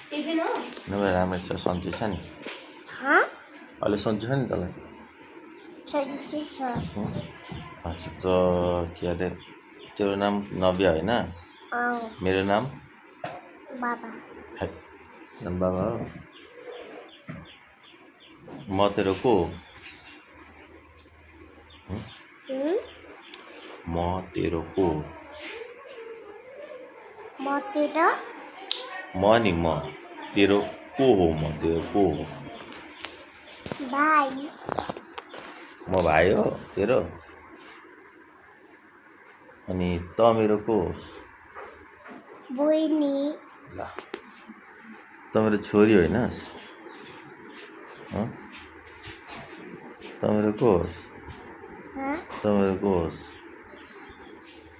नभए राम्रो छ सन्चै छ नि अहिले सन्चै छ नि तँलाई अच्छा त के अरे तेरो नाम नव्या होइन मेरो नाम बाबा खै बाबा हो म तेरो को हो म तेरो को हो म नि म तेरो को हो म तेरो को हो भाइ म भाइ हो तेरो अनि त मेरो को होस् बहिनी ल त मेरो छोरी होइनस् त मेरो को होस् त मेरो को होस्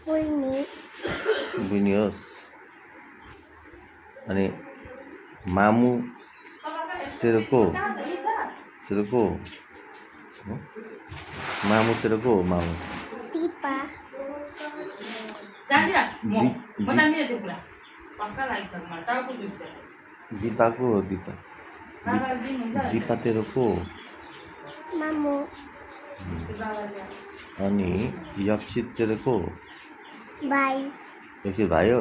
बहिनी होस् अनि मामु तेरो को तेरो को मामु तेरो को हो मामु दिपा दिपा को हो दिपा दिपा तेरो को हो मामु अनि यक्षित तेरो को हो भाइ यक्षित भाइ हो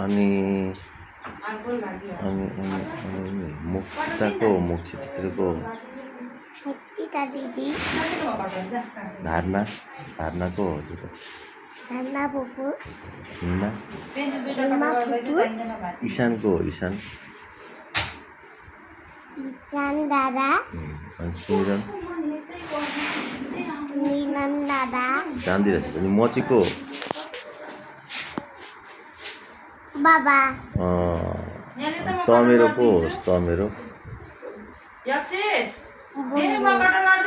अनि मुक्ता को हो मुक्सित तेरो को हो मुक्तिका दिदी धारणा धारणा को हो तेरो धन्ना बुबु हिमा बुबु ईशान को हो ईशान इचान दादा अनि सुमिरन मिलन दादा जान्दिरहेछ अनि म चाहिँ को हो बाबा त मेरो को होस् त मेरो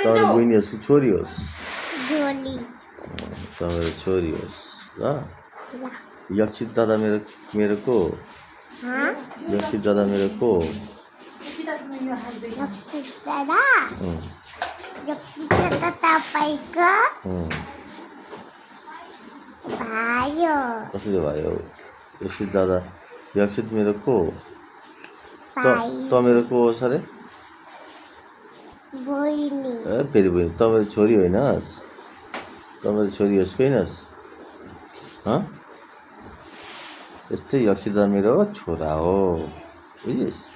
तर बहिनी होस् कि छोरी होस् झोली त मेरो छोरी होस् ल यक्षित दादा मेरो को हो यक्षित दादा मेरो को हो दादा दादा तपाईँको भाइ हो कसरी भयो यक्षित दादा यक्षित मेरो को हो त मेरो को होस् अरे बहिनी फेरि बहिनी त मेरो छोरी होइनस् त मेरो छोरी होस् कि होइनस् यस्तै यक्षित दादा मेरो छोरा हो बुझिस्